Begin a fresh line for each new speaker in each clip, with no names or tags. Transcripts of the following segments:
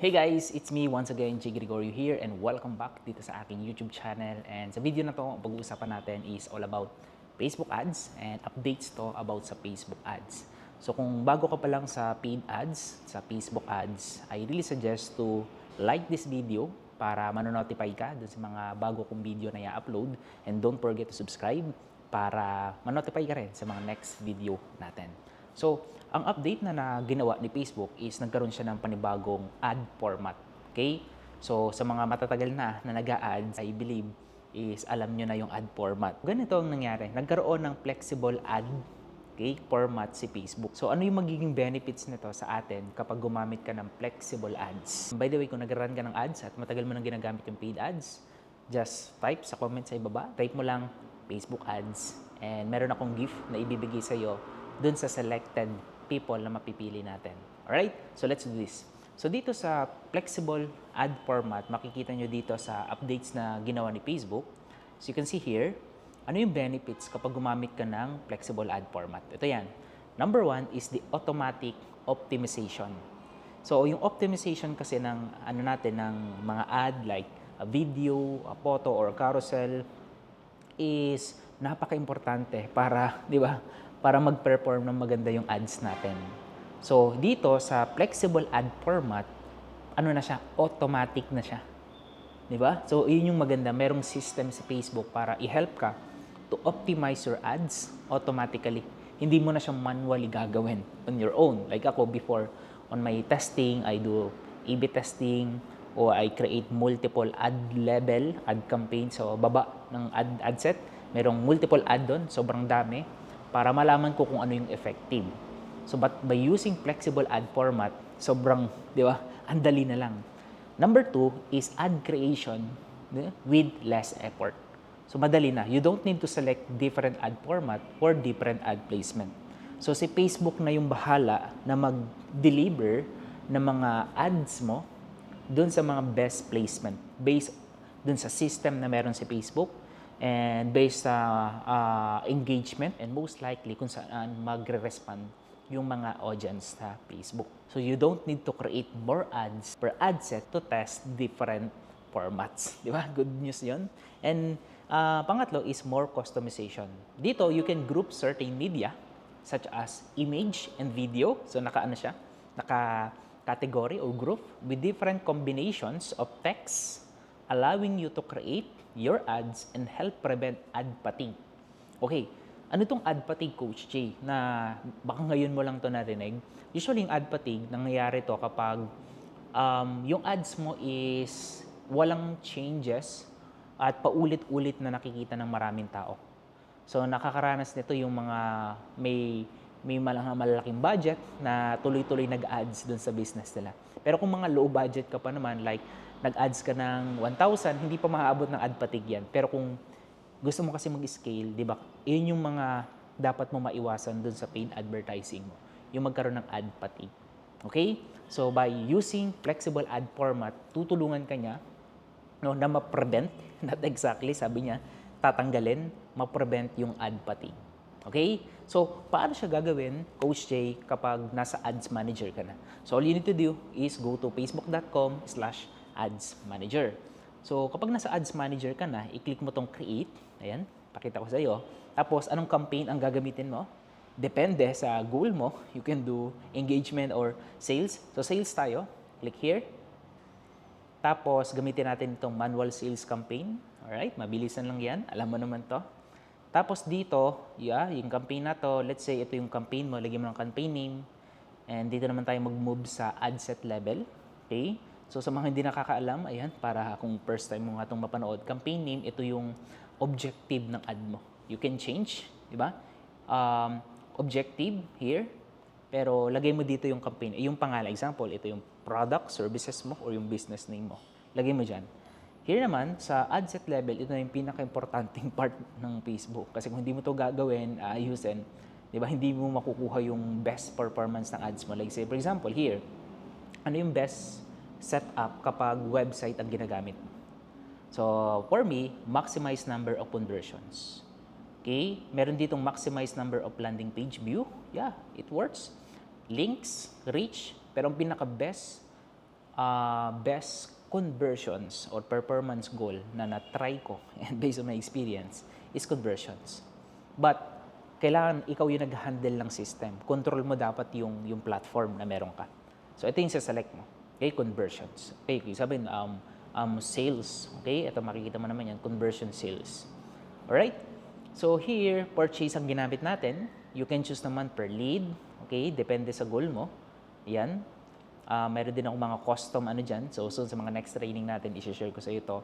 Hey guys, it's me once again, J. Gregorio here, and welcome back dito sa aking YouTube channel. And sa video na to, ang pag-uusapan natin is all about Facebook ads and updates to about sa Facebook ads. So kung bago ka pa lang sa paid ads, sa Facebook ads, I really suggest to like this video para manonotify ka dun sa mga bago kong video na i-upload. And don't forget to subscribe para manotify ka rin sa mga next video natin. So, ang update na ginawa ni Facebook is nagkaroon siya ng panibagong ad format. Okay? So, sa mga matatagal na nag-a-ads, I believe, is alam nyo na yung ad format. Ganito ang nangyari. Nagkaroon ng flexible ad format si Facebook. So, ano yung magiging benefits nito sa atin kapag gumamit ka ng flexible ads? By the way, kung nag-run ka ng ads at matagal mo nang ginagamit yung paid ads, just type sa comment sa ibaba. Type mo lang Facebook ads. And meron akong gift na ibibigay sa'yo dun sa selected people na mapipili natin. Alright? So let's do this. So dito sa flexible ad format, makikita nyo dito sa updates na ginawa ni Facebook. So you can see here, ano yung benefits kapag gumamit ka ng flexible ad format. Ito yan. Number one is the automatic optimization. So yung optimization kasi ng ng mga ad like a video, a photo, or a carousel is napaka-importante para, di ba, para mag-perform ng maganda yung ads natin. So, dito sa flexible ad format, ano na siya, automatic na siya. Di ba? So, yun yung maganda. Merong system sa Facebook para i-help ka to optimize your ads automatically. Hindi mo na siya manually gagawin on your own. Like ako before, on my testing, I do A/B testing, o I create multiple ad level, ad campaign. So, baba ng ad set, merong multiple ad doon, sobrang dami, para malaman ko kung ano yung effective. So, but by using flexible ad format, sobrang, di ba, ang dali na lang. Number two is ad creation with less effort. So, madali na. You don't need to select different ad format or different ad placement. So, si Facebook na yung bahala na mag-deliver ng mga ads mo dun sa mga best placement based dun sa system na meron si Facebook and based sa engagement and most likely kung saan magre-respond yung mga audience sa Facebook. So you don't need to create more ads per ad set to test different formats. Di ba? Good news yun. And pangatlo is more customization. Dito, you can group certain media such as image and video. So naka-ano siya? Naka-category or group with different combinations of text allowing you to create your ads and help prevent ad fatigue. Okay, ano itong ad fatigue, Coach J, na baka ngayon mo lang ito narinig? Usually, yung ad fatigue, nangyayari to kapag yung ads mo is walang changes at paulit-ulit na nakikita ng maraming tao. So, nakakaranas nito yung mga may malalaking budget na tuloy-tuloy nag-ads dun sa business nila. Pero kung mga low budget ka pa naman, like nag-ads ka ng 1,000, hindi pa maaabot ng ad fatigue yan. Pero kung gusto mo kasi mag-scale, di ba, yun yung mga dapat mo maiwasan dun sa paid advertising mo. Yung magkaroon ng ad fatigue. Okay? So, by using flexible ad format, tutulungan ka niya na ma-prevent, not exactly, sabi niya, tatanggalin, ma-prevent yung ad fatigue. Okay? So, paano siya gagawin, Coach J, kapag nasa Ads Manager ka na? So, all you need to do is go to facebook.com/Ads Manager. So, kapag nasa Ads Manager ka na, i-click mo tong Create. Ayan, pakita ko sa iyo. Tapos, anong campaign ang gagamitin mo? Depende sa goal mo. You can do engagement or sales. So, sales tayo. Click here. Tapos, gamitin natin itong manual sales campaign. Alright, mabilisan lang yan. Alam mo naman to. Tapos dito, yung campaign na to, let's say ito yung campaign mo, lagyan mo ng campaign name. And dito naman tayo mag-move sa ad set level. Okay? So sa mga hindi nakakaalam, ayan, para kung first time mo nga itong mapanood, campaign name, ito yung objective ng ad mo. You can change, di ba? Objective here, pero lagay mo dito yung campaign, yung pangalan. Example, ito yung product, services mo, or yung business name mo. Lagay mo dyan. Here naman, sa ad set level, ito na yung pinaka-importanting part ng Facebook. Kasi kung hindi mo ito gagawin, ayusin, di ba, hindi mo makukuha yung best performance ng ads mo. Like say, for example, here, ano yung best setup kapag website ang ginagamit mo? So, for me, maximize number of conversions. Okay? Meron ditong maximize number of landing page view. Yeah, it works. Links, reach, pero ang pinaka-best best conversions or performance goal na na-try ko and based on my experience is conversions. But kailangan ikaw yung nag-handle ng system. Control mo dapat yung platform na meron ka. So ito yung select mo. Okay, conversions. Okay, sabihin sales. Okay, ito makikita mo naman yan, conversion sales. Alright? So here, purchase ang ginamit natin. You can choose naman per lead. Okay, depende sa goal mo. Yan. Meron din ako mga custom dyan. So, sa mga next training natin, i-share ko sa iyo ito.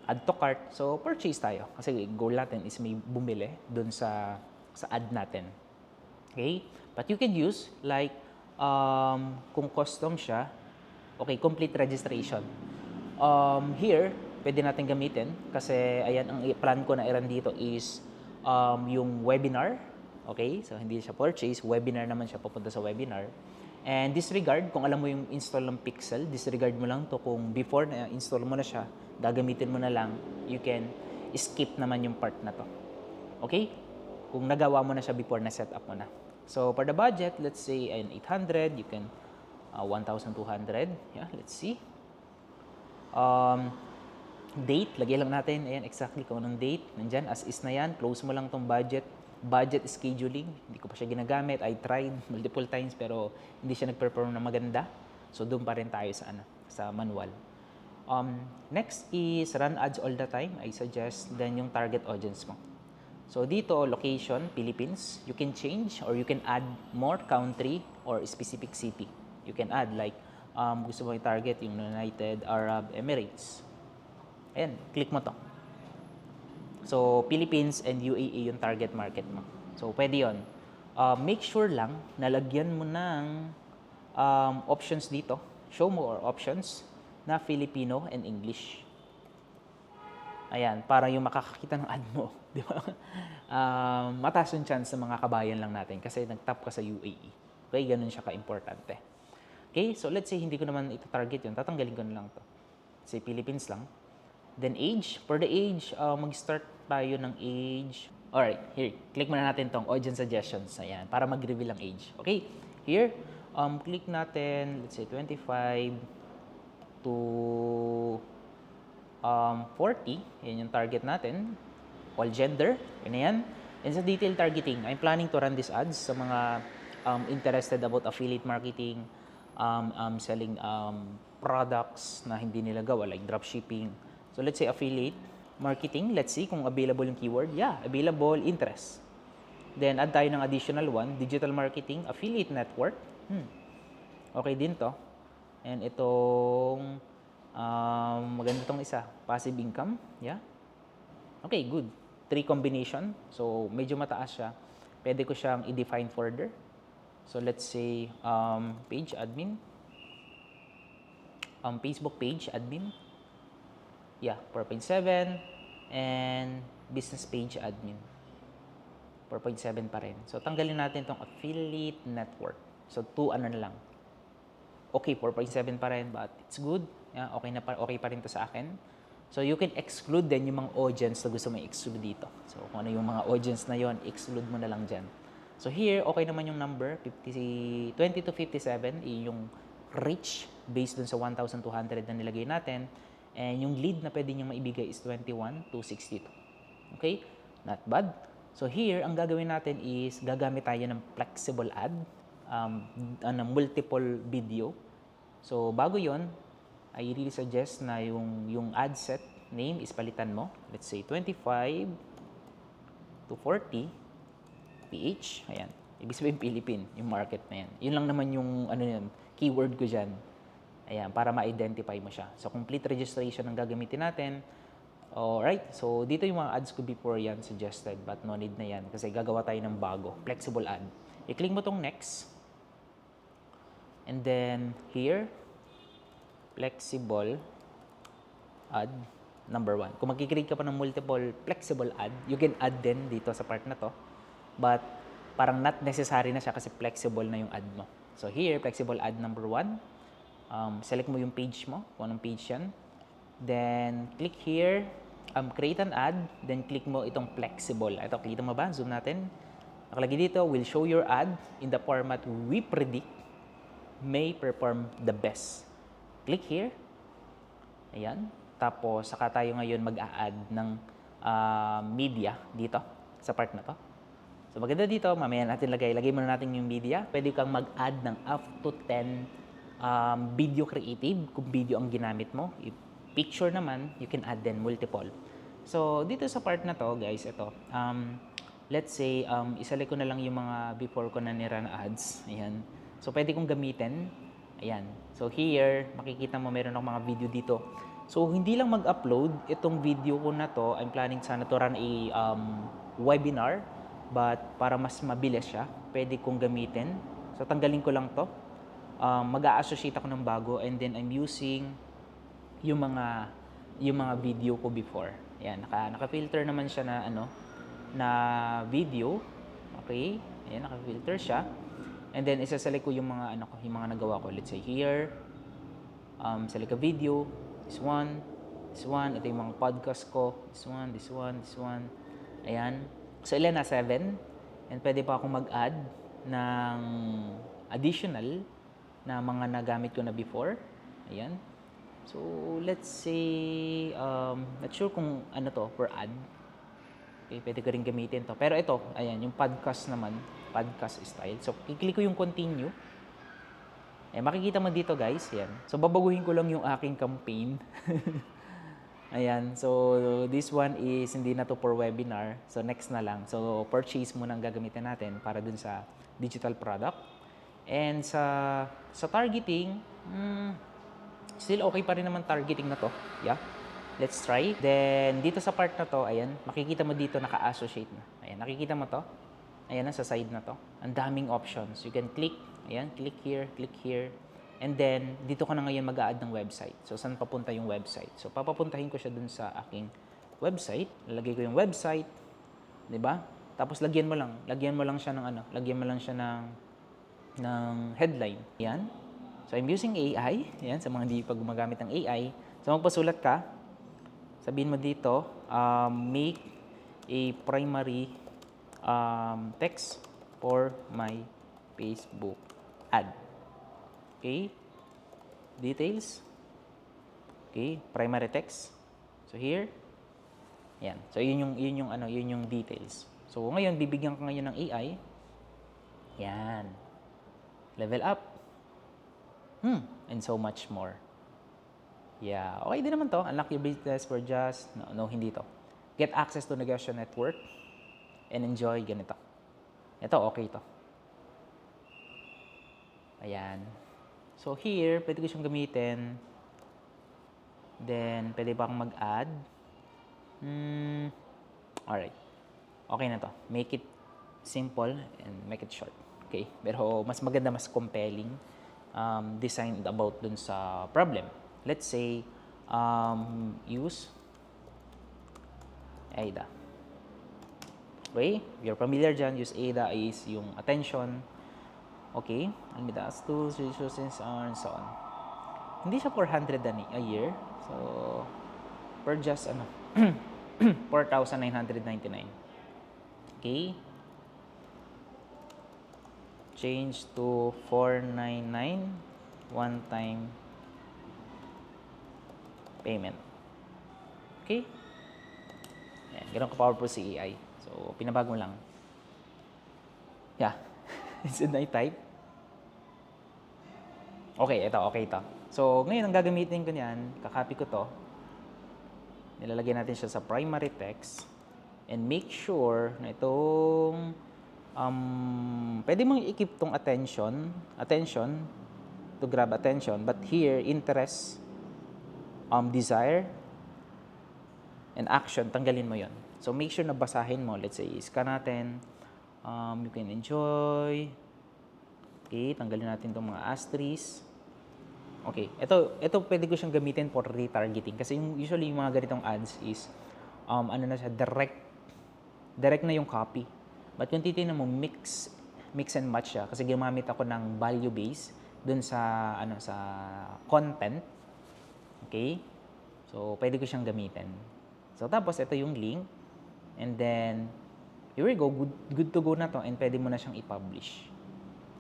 Add to cart. So, purchase tayo. Kasi goal natin is may bumili dun sa ad natin. Okay? But you can use like, kung custom siya, okay, complete registration. Here, pwede natin gamitin kasi ayan, ang plan ko na i-run dito is yung webinar. Okay? So, hindi siya purchase. Webinar naman siya, papunta sa webinar. And disregard, kung alam mo yung install ng Pixel, disregard mo lang to kung before na install mo na siya, gagamitin mo na lang, you can skip naman yung part na to. Okay? Kung nagawa mo na siya before na set up mo na. So, for the budget, let's say 800, you can 1,200. Yeah, let's see. Date, lagay lang natin, ayan, exactly kung anong date. Nandyan, as is na yan, close mo lang tong budget. Budget scheduling, hindi ko pa siya ginagamit. I tried multiple times pero hindi siya nag-perform na maganda. So doon pa rin tayo sa manual. Next is run ads all the time. I suggest then yung target audience mo. So dito, location, Philippines. You can change or you can add more country or specific city. You can add like gusto mo i-target yung United Arab Emirates. Ayan, click mo to. So, Philippines and UAE yung target market mo. So, pwede yun. Make sure lang, nalagyan mo ng options dito. Show more options na Filipino and English. Ayan, para yung makakakita ng ad mo. Di ba? Mataas yung chance sa mga kabayan lang natin kasi nag-tap ka sa UAE. Okay, ganun siya ka-importante. Okay, so let's say hindi ko naman ito target yun. Tatanggalin ko na lang to. Say Philippines lang. Then age, for the age, mag-start tayo ng age. Alright, here, click muna natin tong audience suggestions. Ayan, para mag-reveal ang age. Okay, here, click natin, let's say 25 to 40. Yan yung target natin. All gender, yun na yan. And sa detail targeting, I'm planning to run these ads sa mga interested about affiliate marketing, selling products na hindi nila gawa, like dropshipping. So, let's say affiliate marketing. Let's see kung available yung keyword. Yeah, available, interest. Then, add tayo ng additional one, digital marketing, affiliate network. Okay din to. And itong, maganda tong isa, passive income. Yeah. Okay, good. 3 combination. So, medyo mataas siya. Pwede ko siyang i-define further. So, let's say, page admin. Facebook page admin. Yeah, 4.7 and business page admin. 4.7 pa rin. So, tanggalin natin itong affiliate network. So, 2 na lang. Okay, 4.7 pa rin, but it's good. Yeah, okay pa rin to sa akin. So, you can exclude din yung mga audience na gusto mo i-exclude dito. So, kung ano yung mga audience na yon, exclude mo na lang dyan. So, here, okay naman yung number, 20 to 57, yung reach based dun sa 1,200 na nilagay natin. And yung lead na pwede nyo maibigay is 21 to 62. Okay? Not bad. So here, ang gagawin natin is gagamit tayo ng flexible ad, multiple video. So bago yon, I really suggest na yung ad set name is palitan mo. Let's say 25 to 40 PH. Ayan. Ibig sabihin Philippine, yung market na yan. Yun lang naman yung keyword ko dyan. Ayan, para ma-identify mo siya. So, complete registration ang gagamitin natin. Alright, so dito yung mga ads ko before yan suggested, but no need na yan kasi gagawa tayo ng bago, flexible ad. I-click mo tong next. And then, here, flexible ad number 1. Kung magkikreate ka pa ng multiple flexible ad, you can add din dito sa part na to. But, parang not necessary na siya kasi flexible na yung ad mo. So, here, flexible ad number 1. Select mo yung page mo, kung anong page yan. Then, click here, create an ad, then click mo itong flexible. Ito, kita mo ba? Zoom natin. Nakalagay dito, will show your ad in the format we predict may perform the best. Click here. Ayan. Tapos, saka tayo ngayon mag-a-add ng media dito sa part na to. So, maganda dito, mamaya natin lagay muna natin yung media. Pwede kang mag-add ng up to 10 video creative kung video ang ginamit mo. If picture naman, you can add then multiple. So, dito sa part na to, guys, ito. Let's say, isalay ko na lang yung mga before ko na nira na ads. Ayan. So, pwede kong gamitin. Ayan. So, here, makikita mo meron akong mga video dito. So, hindi lang mag-upload. Itong video ko na to, I'm planning sana to run a webinar. But para mas mabilis siya, pwede kong gamitin. So, tanggalin ko lang to. Mag-a-associate ako ng bago and then I'm using yung mga video ko before. Ayan, naka-filter naman siya na na video. Okay? Ayan, naka-filter siya. And then isa-select ko yung mga yung mga nagawa ko. Let's say here, select a video, this one, ito yung mga podcast ko, this one. Ayan. So, ilan na? 7. And pwede pa akong mag-add ng additional na mga nagamit ko na before. Ayan. So, let's say, not sure kung ano to, per ad. Okay, pwede ko rin gamitin to. Pero ito, ayan, yung podcast naman, podcast style. So, kiklik ko yung continue. Makikita mo dito, guys. Ayan. So, babaguhin ko lang yung aking campaign. Ayan, so this one is hindi na to for webinar. So next na lang. So purchase muna ang gagamitin natin para dun sa digital product. And sa targeting, still okay pa rin naman targeting na to. Yeah. Let's try. Then dito sa part na to, ayan, makikita mo dito naka-associate na. Ayan, nakikita mo to? Ayan na sa side na to. Ang daming options. You can click, ayan, click here. And then, dito ko na ngayon mag-a-add ng website. So, saan papunta yung website? So, papapuntahin ko siya dun sa aking website. Lalagay ko yung website. 'Di ba? Tapos, lagyan mo lang siya ng headline. Yan. So, I'm using AI. Yan, sa mga hindi pa gumagamit ng AI. So, magpasulat ka. Sabihin mo dito, make a primary text for my Facebook ad. Okay, details. Okay, primary text. So here, yan. So yun yung details. So ngayon bibigyan ka ngayon ng AI. Yan. Level up. And so much more. Yeah, okay din naman to. Unlock your business for just no, hindi to. Get access to Negosyo Network and enjoy ganito. Ito okay to. Ayan. So here, pwede ko siyang gamitin. Then, pwede pa akong mag-add. Alright. Okay na to. Make it simple and make it short. Okay? Pero mas maganda, mas compelling. Designed about dun sa problem. Let's say, use AIDA. Okay? If you're familiar dyan, use AIDA is yung attention. Okay, and with us tools, resources, and so on. Hindi siya 400 a year. So, per just 4,999. Okay. Change to 499 one-time payment. Okay? Ayan, ganun ka-powerful si AI. So, pinabago lang. Yeah. Is it I type? Okay ito. So, ngayon, ang gagamitin ko niyan, kakopy ko to. Nilalagay natin siya sa primary text. And make sure na itong, pwede mong i-keep tong attention, to grab attention. But here, interest, desire, and action, tanggalin mo yon. So, make sure na basahin mo. Let's say, scan natin. You can enjoy. Okay, tanggalin natin itong mga asterisk. Okay, ito pwede ko siyang gamitin for retargeting. Kasi usually yung mga ganitong ads is, na siya, direct na yung copy. But kung titignan mo, mix and match siya. Kasi gumamit ako ng value base dun sa, sa content. Okay? So, pwede ko siyang gamitin. So, tapos ito yung link. And then, here we go, good to go na to and pwede mo na siyang i-publish.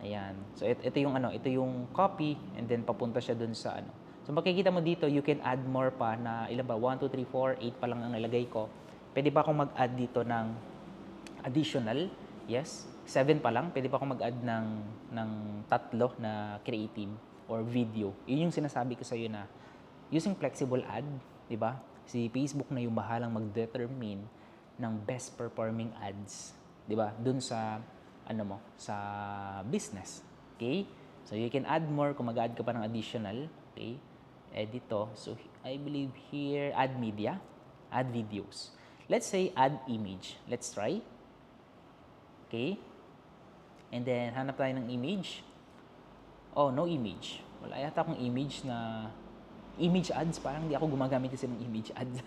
Ayan. So ito yung copy and then papunta siya dun sa So makikita mo dito, you can add more pa na ilan ba? 1, 2, 3, 4, 8 pa lang ang nilagay ko. Pwede pa akong mag-add dito ng additional. Yes, 7 pa lang. Pwede pa akong mag-add ng tatlo na creative or video. Yun yung sinasabi ko sa iyo na using flexible ad, di ba? Si Facebook na yung bahalang mag-determine ng best performing ads, di ba? Dun sa sa business. Okay? So you can add more kung mag-add ka pa ng additional. Okay? Dito, so I believe here, add media, add videos. Let's say add image. Let's try. Okay? And then, hanap tayo ng image. Oh, no image. Wala yata akong image na image ads. Parang di ako gumagamit kasi ng image ads.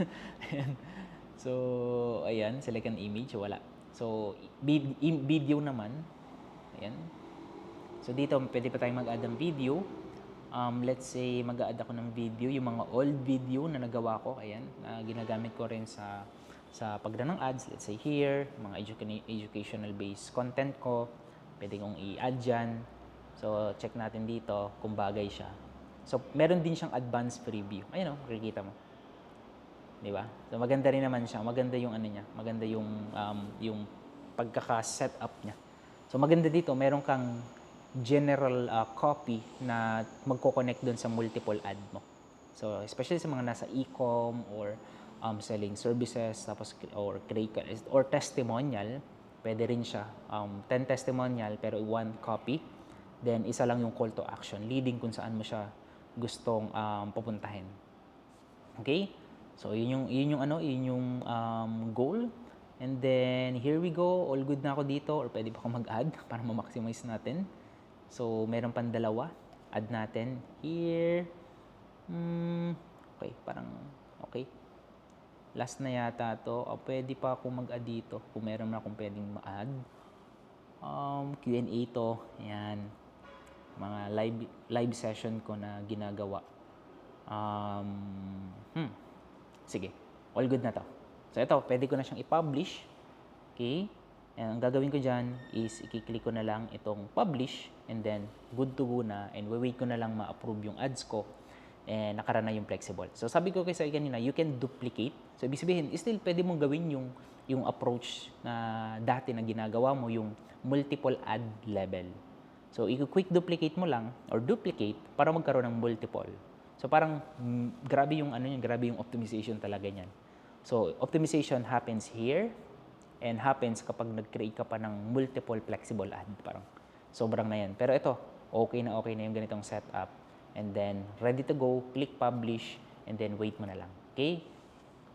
So, ayan, select an image. Wala. So, video naman. Ayan. So, dito, pwede pa tayong mag-add ng video. Let's say, mag-add ako ng video, yung mga old video na nagawa ko, ayan, na ginagamit ko rin sa pagdaan ng ads. Let's say here, mga educational-based content ko, pwede kong i-add dyan. So, check natin dito kung bagay siya. So, meron din siyang advanced preview. Ayun o, makikita mo. Di ba? So, maganda rin naman siya. Maganda yung ano niya. Maganda yung pagkaka-setup niya. So, maganda dito, meron kang general copy na magko-connect doon sa multiple ad mo. So, especially sa mga nasa e-com or selling services, tapos or testimonial, pwede rin siya. 10 testimonial pero 1 copy. Then, isa lang yung call to action, leading kung saan mo siya gustong pupuntahin. Okay? So, yun yung goal. And then, here we go. All good na ako dito or pwede pa ako mag-add para ma-maximize natin. So, meron pang dalawa. Add natin here. Okay, parang okay. Last na yata to. Pwede pa akong mag-add dito kung meron na akong pwedeng ma-add. Q&A to. Ayan. Mga live session ko na ginagawa. Sige. All good na to. So, ito. Pwede ko na siyang i-publish. Okay. And ang gagawin ko dyan is i-click ko na lang itong publish and then good to go na and wait ko na lang ma-approve yung ads ko and nakaraan na yung flexible. So sabi ko kasi kanina, you can duplicate. So ibig sabihin, still pwede mong gawin yung approach na dati na ginagawa mo, yung multiple ad level. So i-quick duplicate mo lang or duplicate para magkaroon ng multiple. So parang grabe yung grabe yung optimization talaga niyan. So optimization happens here and happens kapag nag-create ka pa ng multiple flexible ad. Parang sobrang na yan. Pero ito, okay na yung ganitong setup. And then, ready to go, click publish, and then wait mo na lang. Okay?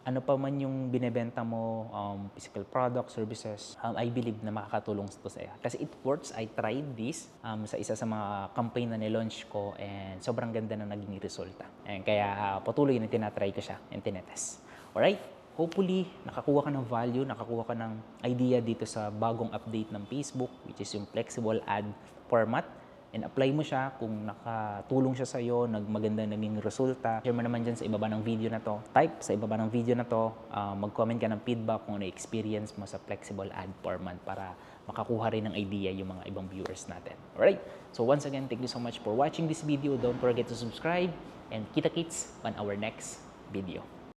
Ano pa man yung binebenta mo, physical products, services, I believe na makakatulong ito sa iyo. Kasi it works. I tried this sa isa sa mga campaign na nilaunch ko and sobrang ganda na naging resulta. And kaya patuloy na tinatry ko siya and tinetest. Alright? Hopefully, nakakuha ka ng value, nakakuha ka ng idea dito sa bagong update ng Facebook, which is yung flexible ad format. And apply mo siya kung nakatulong siya sa iyo, maganda naging resulta. Share mo naman dyan sa ibaba ng video na to. Type sa ibaba ng video na to, mag-comment ka ng feedback kung ano experience mo sa flexible ad format para makakuha rin ng idea yung mga ibang viewers natin. Alright? So once again, thank you so much for watching this video. Don't forget to subscribe and kita-kits on our next video.